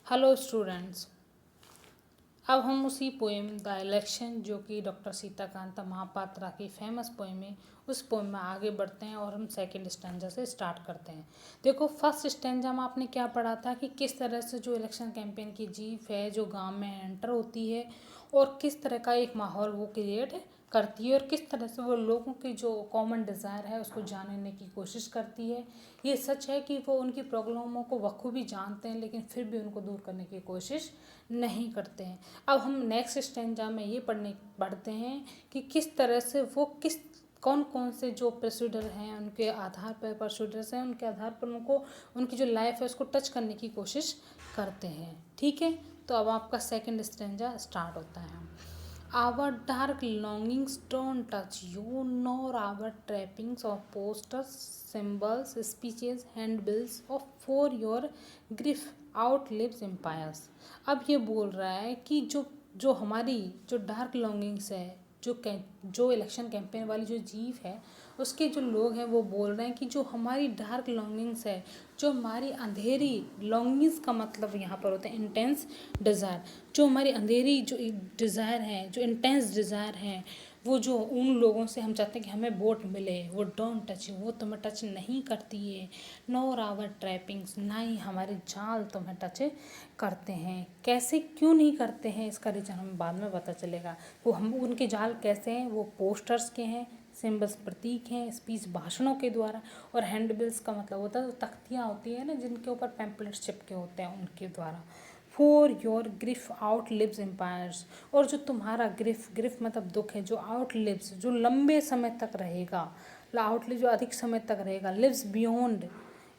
Hello students. अब हम उसी पोएम द इलेक्शन जो कि डॉक्टर सीताकांता महापात्रा की फेमस पोएम है, उस पोएम में आगे बढ़ते हैं और हम सेकंड स्टैंजा से स्टार्ट करते हैं। देखो, फर्स्ट स्टैंजा में आपने क्या पढ़ा था कि किस तरह से जो इलेक्शन कैंपेन की जीप है जो गांव में एंटर होती है और किस तरह का एक माहौल वो क्रिएट करती है और किस तरह से वो लोगों की जो कॉमन डिज़ायर है उसको जानने की कोशिश करती है। ये सच है कि वो उनकी प्रॉब्लमों को बखूबी जानते हैं लेकिन फिर भी उनको दूर करने की कोशिश नहीं करते हैं। अब हम नेक्स्ट स्टेंजा में ये पढ़ते हैं कि किस तरह से वो किस कौन कौन से जो प्रोसीडर हैं उनके आधार पर प्रोसीडर्स हैं उनके आधार पर उनको उनकी जो लाइफ है उसको टच करने की कोशिश करते हैं। ठीक है, तो अब आपका सेकंड स्टेंजा स्टार्ट होता है। Our dark longings don't touch you, nor our trappings of posters, symbols, speeches, handbills of for your grief outlives empires। अब ये बोल रहा है कि जो हमारी जो डार्क लॉन्गिंग्स है, जो इलेक्शन कैंपेन वाली जो जीव है उसके जो लोग हैं वो बोल रहे हैं कि जो हमारी डार्क लॉन्गिंग्स है, जो हमारी अंधेरी लॉन्गिंग्स का मतलब यहाँ पर होता है इंटेंस डिज़ायर, जो हमारी अंधेरी जो डिज़ायर है, जो इंटेंस डिज़ायर है, वो जो उन लोगों से हम चाहते हैं कि हमें वोट मिले, वो डोंट टच, वो तुम्हें टच नहीं करती है। नोर आवर ट्रैपिंग्स, ना ही हमारे जाल तुम्हें टच करते हैं। कैसे क्यों नहीं करते हैं इसका रीज़न हमें बाद में पता चलेगा। वो हम उनके जाल कैसे हैं, वो पोस्टर्स के हैं, सिम्बल्स प्रतीक हैं, स्पीच भाषणों के द्वारा, और हैंडबिल्स का मतलब होता है जो तख्तियाँ होती है ना जिनके ऊपर पैम्पलेट्स चिपके होते हैं उनके द्वारा। For your grief outlives empires, और जो तुम्हारा ग्रिफ मतलब दुख है, जो आउट लिव्स जो लंबे समय तक रहेगा, आउट लिव जो अधिक समय तक रहेगा, लिव्स बियॉन्ड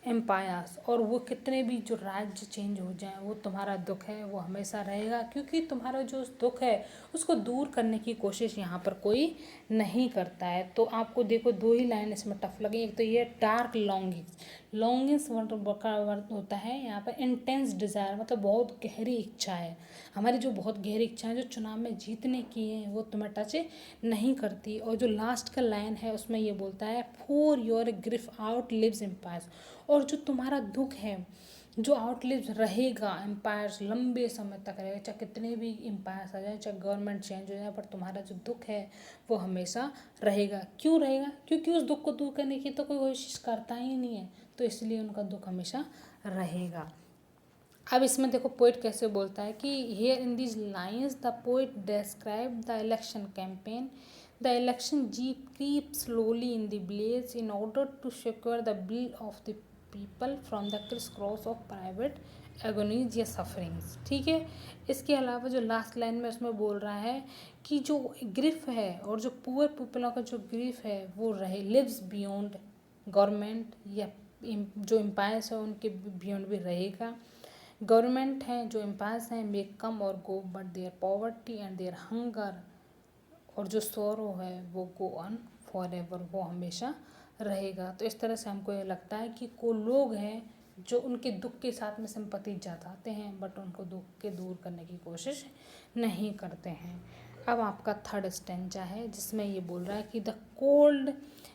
एम्पायर्स, और वो कितने भी जो राज्य चेंज हो जाए वो तुम्हारा दुख है वो हमेशा रहेगा, क्योंकि तुम्हारा जो दुख है उसको दूर करने की कोशिश यहाँ पर कोई नहीं करता है। तो आपको देखो दो ही लाइन इसमें टफ लगी। एक तो ये डार्क लॉन्गिंग्स होता है यहाँ पर इंटेंस डिज़ायर, मतलब बहुत गहरी इच्छा है हमारी, जो बहुत गहरी इच्छा है जो चुनाव में जीतने की है वो तुम्हें टच नहीं करती। और जो लास्ट का लाइन है उसमें ये बोलता है for your grief outlives empires, और जो तुम्हारा दुख है जो आउटलिव रहेगा, एम्पायर्स लंबे समय तक रहेगा, चाहे कितने भी एम्पायर्स आ जाए, चाहे गवर्नमेंट चेंज हो जाए, पर तुम्हारा जो दुख है वो हमेशा रहेगा। क्यों रहेगा? क्योंकि उस दुख को दूर करने की तो कोई कोशिश करता ही नहीं है, तो इसलिए उनका दुख हमेशा रहेगा। अब इसमें देखो पोइट कैसे बोलता है कि here in this lines the poet describe the election campaign. The election jeep creep slowly in the blaze in order to secure the will of the people from the criss-cross of private agonies या sufferings. ठीक है, इसके अलावा जो last line में उसमें बोल रहा है कि जो ग्रिफ है और जो पुअर पीपलों का जो ग्रिफ है वो रहे लिव्स बियॉन्ड गवर्नमेंट या जो एम्पायर्स है उनके बियॉन्ड भी रहेगा। गवर्नमेंट हैं जो एम्पायर्स हैं मे कम और go but their poverty and their hunger, और जो सोरो है वो गो ऑन फॉर एवर, वो हमेशा रहेगा। तो इस तरह से हमको ये लगता है कि को लोग हैं जो उनके दुख के साथ में सिंपैथी जताते हैं बट उनको दुख के दूर करने की कोशिश नहीं करते हैं। अब आपका थर्ड स्टेंजा है जिसमें ये बोल रहा है कि the cold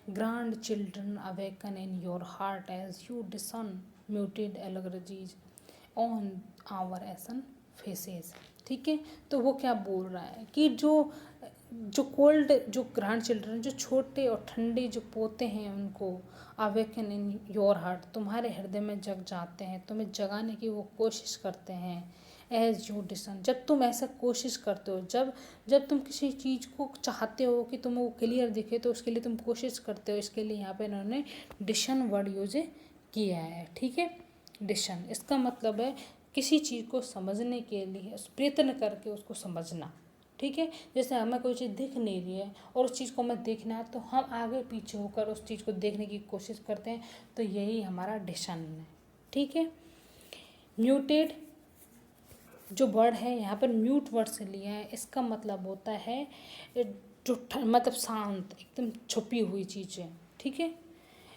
grandchildren awaken in your heart as you discern muted allergies on our ashen faces. ठीक है, तो वो क्या बोल रहा है कि जो जो कोल्ड जो ग्रैंड चिल्ड्रन जो छोटे और ठंडे जो पोते हैं उनको अवेकन इन योर हार्ट, तुम्हारे हृदय में जग जाते हैं, तुम्हें जगाने की वो कोशिश करते हैं। एज यू डिसन, जब तुम ऐसा कोशिश करते हो, जब जब तुम किसी चीज़ को चाहते हो कि तुम्हें वो क्लियर दिखे तो उसके लिए तुम कोशिश करते हो। इसके लिए यहाँ पे इन्होंने डिशन वर्ड यूज किया है। ठीक है, डिशन इसका मतलब है किसी चीज़ को समझने के लिए प्रयत्न करके उसको समझना। ठीक है, जैसे हमें कोई चीज़ दिख नहीं रही है और उस चीज़ को हमें देखना है तो हम आगे पीछे होकर उस चीज़ को देखने की कोशिश करते हैं, तो यही हमारा डिशन है। ठीक है, म्यूटेड जो वर्ड है यहाँ पर म्यूट वर्ड से लिया है, इसका मतलब होता है जो मतलब शांत एकदम छुपी हुई चीज़ें। ठीक है,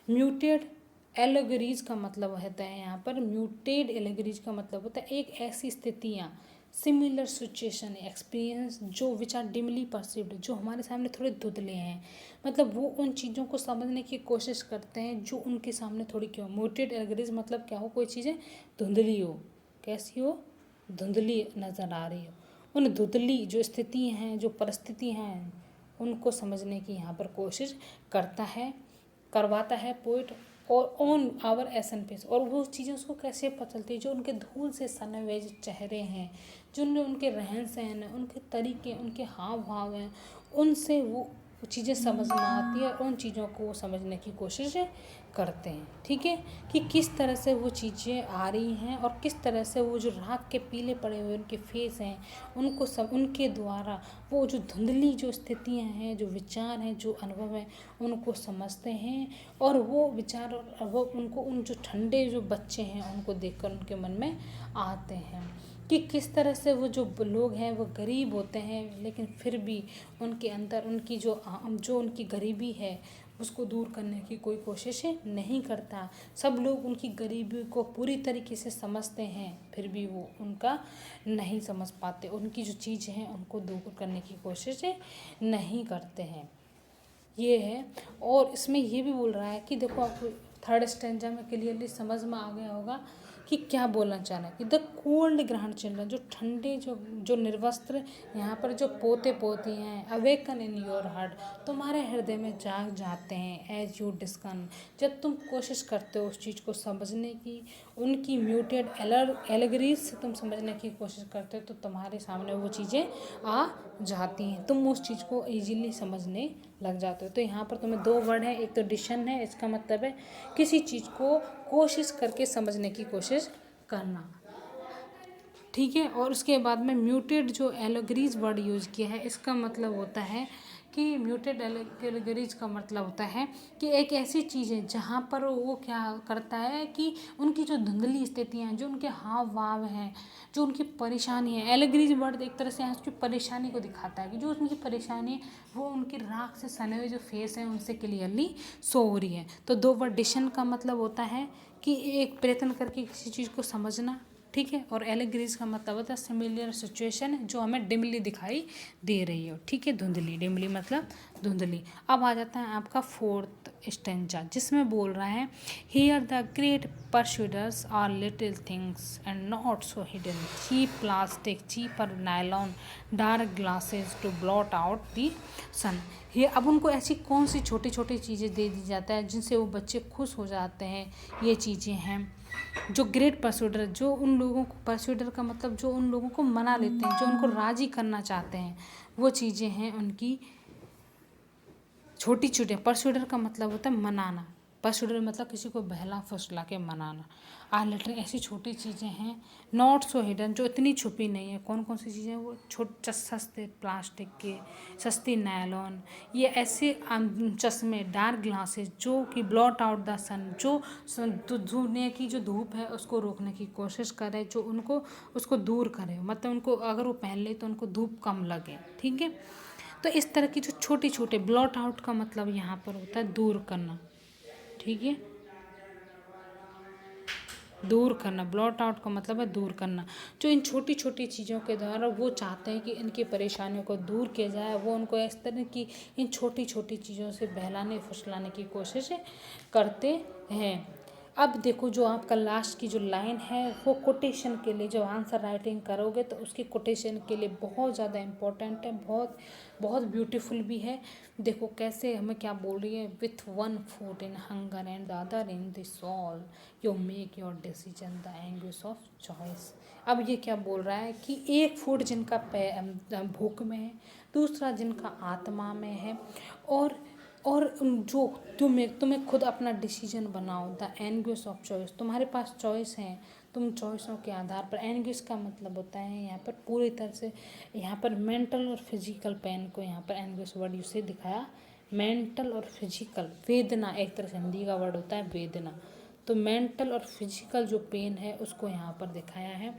म्यूटेड एलोगरीज का मतलब होता है यहाँ पर म्यूटेड एलोगरीज का मतलब होता है एक ऐसी स्थितियाँ, सिमिलर सिचुएशन एक्सपीरियंस जो विच आर डिमली परसिव्ड, जो हमारे सामने थोड़े धुंधले हैं, मतलब वो उन चीज़ों को समझने की कोशिश करते हैं जो उनके सामने थोड़ी क्यों। म्यूटेड एलोगरीज मतलब क्या हो, कोई चीज़ें धुंधली हो, कैसी हो, धुंधली नज़र आ रही हो, उन धुंधली जो स्थिति हैं, जो परिस्थिति हैं, उनको समझने की यहाँ पर कोशिश करवाता है पोइट। और ऑन आवर एसन फेस, और वो चीज़ें उसको कैसे पता चलती है, जो उनके धूल से सने हुए जो चेहरे हैं, जो उनके रहन सहन है, उनके तरीके, उनके हाव भाव हैं, उनसे वो चीज़ें समझ में आती है और उन चीज़ों को वो समझने की कोशिश करते हैं। ठीक है, कि किस तरह से वो चीज़ें आ रही हैं और किस तरह से वो जो राख के पीले पड़े हुए उनके फेस हैं, उनको सब उनके द्वारा वो जो धुंधली जो स्थितियां हैं, जो विचार हैं, जो अनुभव हैं, उनको समझते हैं। और वो विचार और वो उनको उन जो ठंडे जो बच्चे हैं उनको देखकर उनके मन में आते हैं कि किस तरह से वो जो लोग हैं वो गरीब होते हैं, लेकिन फिर भी उनके अंदर उनकी जो उनकी गरीबी है उसको दूर करने की कोई कोशिश नहीं करता। सब लोग उनकी गरीबी को पूरी तरीके से समझते हैं, फिर भी वो उनका नहीं समझ पाते, उनकी जो चीज़ हैं उनको दूर करने की कोशिश नहीं करते हैं। ये है। और इसमें ये भी बोल रहा है कि देखो, आपको थर्ड स्टैंजा में क्लियरली समझ में आ गया होगा कि क्या बोलना चाह रहा है कि द कोल्ड ग्रैंड चिल्ड्रन, जो ठंडे जो निर्वस्त्र यहाँ पर जो पोते पोती हैं, अवेकन इन योर हार्ट, तुम्हारे हृदय में जाग जाते हैं, एज यू डिस्कन, जब तुम कोशिश करते हो उस चीज़ को समझने की, उनकी म्यूटेड एलगरीज से तुम समझने की कोशिश करते हो, तो तुम्हारे सामने वो चीज़ें आ जाती हैं, तुम उस चीज़ को ईजिली समझने लग जाते हो। तो यहाँ पर तुम्हें दो वर्ड है, एक तो डिशन है, इसका मतलब है किसी चीज़ को कोशिश करके समझने की कोशिश करना। ठीक है, और उसके बाद में म्यूटेड जो एलोगरीज वर्ड यूज़ किया है, इसका मतलब होता है कि म्यूटेड एलोगरीज का मतलब होता है कि एक ऐसी चीज़ है जहाँ पर वो क्या करता है कि उनकी जो धुंधली स्थितियाँ हैं, जो उनके हाव भाव हैं, जो उनकी परेशानी है, एलोगरीज वर्ड एक तरह से उसकी परेशानी को दिखाता है कि जो उनकी परेशानी है वो उनकी राख से सने हुए जो फेस हैं उनसे क्लियरली शो हो रही है। तो दो वर्ड डिशन का मतलब होता है कि एक प्रयत्न करके किसी चीज़ को समझना, ठीक है, और एलेगरीज का मतलब होता है सिमिलर सिचुएशन जो हमें डिमली दिखाई दे रही हो। ठीक है, धुंधली, डिमली मतलब धुंधली। अब आ जाता है आपका फोर्थ स्टेंजा, जिसमें बोल रहा है here the great persuaders are little things and not so hidden, cheap plastic, cheaper nylon, dark glasses to blot out the sun. ये अब उनको ऐसी कौन सी छोटी छोटी चीज़ें दे दी जाता है जिनसे वो बच्चे खुश हो जाते हैं। ये चीज़ें हैं जो ग्रेट परस्यूडर, जो उन लोगों को, परस्यूडर का मतलब जो उन लोगों को मना लेते हैं, जो उनको राज़ी करना चाहते हैं, वो चीज़ें हैं उनकी छोटी छोटी। परस्यूडर का मतलब होता है मनाना, परस्यूडर मतलब किसी को बहला फुसला के मनाना। आर लिटिल ऐसी छोटी चीज़ें हैं, नॉट सो हिडन जो इतनी छुपी नहीं है। कौन कौन सी चीज़ें, वो सस्ते प्लास्टिक के, सस्ती नायलॉन, ये ऐसे चश्मे, डार्क ग्लासेस जो कि ब्लॉट आउट द सन, जो दुनिया की जो धूप है उसको रोकने की कोशिश करे, जो उनको उसको दूर करे, मतलब उनको अगर वो पहन ले तो उनको धूप कम लगे। ठीक है, तो इस तरह की जो छोटी छोटे, ब्लॉट आउट का मतलब यहाँ पर होता है दूर करना। ठीक है, दूर करना, ब्लॉट आउट का मतलब है दूर करना। जो इन छोटी छोटी चीज़ों के द्वारा वो चाहते हैं कि इनकी परेशानियों को दूर किया जाए, वो उनको इस तरह की इन छोटी छोटी चीज़ों से बहलाने फुसलाने की कोशिश करते हैं। अब देखो, जो आपका लास्ट की जो लाइन है वो कोटेशन के लिए, जब आंसर राइटिंग करोगे तो उसकी कोटेशन के लिए बहुत ज़्यादा इम्पोर्टेंट है, बहुत बहुत ब्यूटीफुल भी है। देखो कैसे हमें क्या बोल रही है, with one foot in hunger and the other in the soul you make your decision the anguish of choice. अब ये क्या बोल रहा है कि एक फूट जिनका भूख में है, दूसरा जिनका आत्मा में है, और जो तुम्हें खुद अपना डिसीजन बनाओ, द एंग्विश ऑफ चॉइस, तुम्हारे पास चॉइस है, तुम चॉइसों के आधार पर। एंग्विश का मतलब होता है यहाँ पर पूरी तरह से, यहाँ पर मेंटल और फिजिकल पेन को यहाँ पर एंग्विश वर्ड यूज दिखाया। मेंटल और फिजिकल, वेदना एक तरह से हिंदी का वर्ड होता है वेदना, तो मेंटल और फिजिकल जो पेन है उसको यहाँ पर दिखाया है।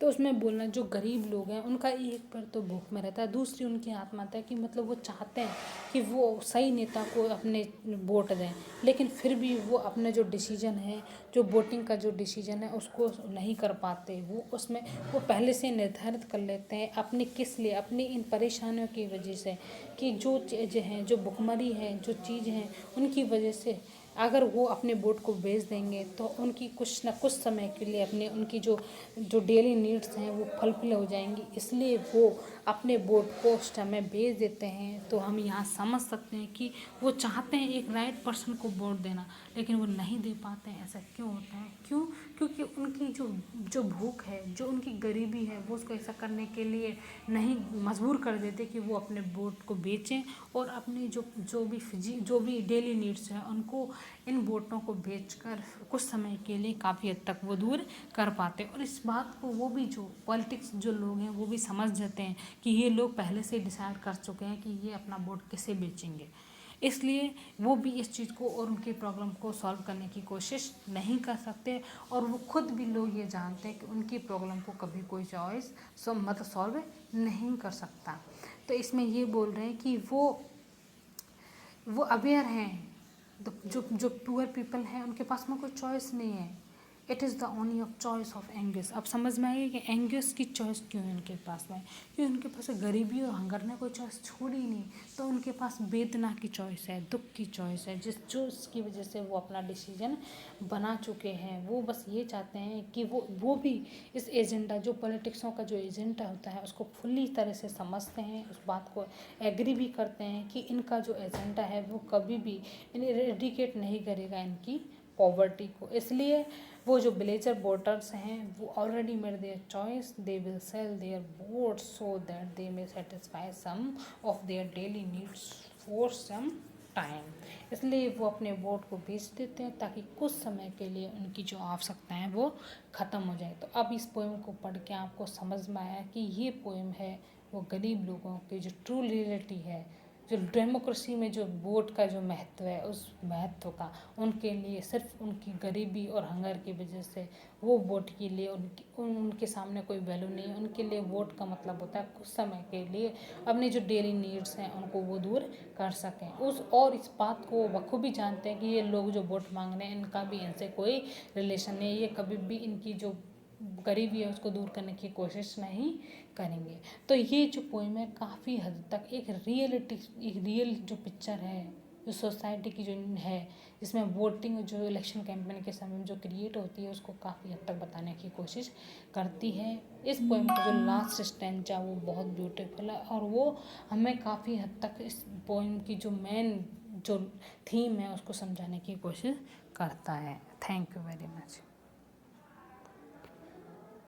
तो उसमें बोलना, जो गरीब लोग हैं उनका एक पर तो भूख में रहता है, दूसरी उनकी आत्महत्या की, मतलब वो चाहते हैं कि वो सही नेता को अपने वोट दें, लेकिन फिर भी वो अपने जो डिसीजन है, जो वोटिंग का जो डिसीजन है उसको नहीं कर पाते। वो उसमें वो पहले से निर्धारित कर लेते हैं अपने किस लिए, अपनी इन परेशानियों की वजह से, कि जो चीज़ें हैं, जो भुखमरी है, जो चीज़ हैं, उनकी वजह से अगर वो अपने वोट को बेच देंगे तो उनकी कुछ ना कुछ समय के लिए अपने उनकी जो जो डेली नीड्स हैं वो फुलफिल हो जाएंगी, इसलिए वो अपने वोट को उस समय बेच देते हैं। तो हम यहाँ समझ सकते हैं कि वो चाहते हैं एक राइट पर्सन को वोट देना, लेकिन वो नहीं दे पाते हैं। ऐसा क्यों होता है? क्यों? क्योंकि उनकी जो जो भूख है, जो उनकी गरीबी है, वो उसको ऐसा करने के लिए नहीं मजबूर कर देते कि वो अपने वोट को बेचें और अपने जो भी डेली नीड्स हैं उनको इन वोटों को बेचकर कुछ समय के लिए काफ़ी हद तक वो दूर कर पाते। और इस बात को वो भी जो पॉलिटिक्स जो लोग हैं वो भी समझ जाते हैं कि ये लोग पहले से डिसाइड कर चुके हैं कि ये अपना वोट किसे बेचेंगे, इसलिए वो भी इस चीज़ को और उनकी प्रॉब्लम को सॉल्व करने की कोशिश नहीं कर सकते। और वो खुद भी लोग ये जानते हैं कि उनकी प्रॉब्लम को कभी कोई चॉइस मतलब सॉल्व नहीं कर सकता। तो इसमें ये बोल रहे हैं कि वो अवेयर हैं, जो जो पुअर पीपल हैं उनके पास में कोई चॉइस नहीं है। It is the only of choice of Angus. अब समझ में आएगी कि एंगस की चॉइस क्यों है उनके पास में, क्योंकि उनके पास गरीबी और हंगर ने कोई चॉइस छोड़ी नहीं। तो उनके पास वेदना की चॉइस है, दुख की चॉइस है, जिसकी वजह से वो अपना डिसीजन बना चुके हैं। वो बस ये चाहते हैं कि वो भी इस एजेंडा, जो पॉलिटिक्सों का जो एजेंडा होता है उसको फुल्ली तरह से समझते हैं, उस बात को एग्री भी करते हैं कि इनका जो एजेंडा है वो कभी भी इरेडिकेट नहीं करेगा इनकी पॉवर्टी को। इसलिए वो जो विलेजर वोटर्स हैं वो already made their choice, they will sell their vote so that they may satisfy some of their daily needs for some time. इसलिए वो अपने वोट को बेच देते हैं ताकि कुछ समय के लिए उनकी जो आवश्यकताएं हैं वो ख़त्म हो जाए। तो अब इस पोएम को पढ़ के आपको समझ में आया कि ये पोएम है वो गरीब लोगों की जो ट्रू रियलिटी है, जो डेमोक्रेसी में जो वोट का जो महत्व है, उस महत्व का उनके लिए सिर्फ उनकी गरीबी और हंगर की वजह से वो वोट के लिए उनके सामने कोई वैल्यू नहीं है। उनके लिए वोट का मतलब होता है कुछ समय के लिए अपनी जो डेली नीड्स हैं उनको वो दूर कर सकें। और इस बात को बखूबी जानते हैं कि ये लोग जो वोट मांग रहे हैं इनका भी इनसे कोई रिलेशन नहीं है, ये कभी भी इनकी जो गरीबी है उसको दूर करने की कोशिश नहीं करेंगे। तो ये जो पोएम है काफ़ी हद तक एक रियल जो पिक्चर है, जो सोसाइटी की जो है, जिसमें वोटिंग जो इलेक्शन कैंपेन के समय में जो क्रिएट होती है उसको काफ़ी हद तक बताने की कोशिश करती है। इस पोएम का जो लास्ट स्टैंजा वो बहुत ब्यूटीफुल है और वो हमें काफ़ी हद तक इस पोएम की जो मेन जो थीम है उसको समझाने की कोशिश करता है। Thank you very much.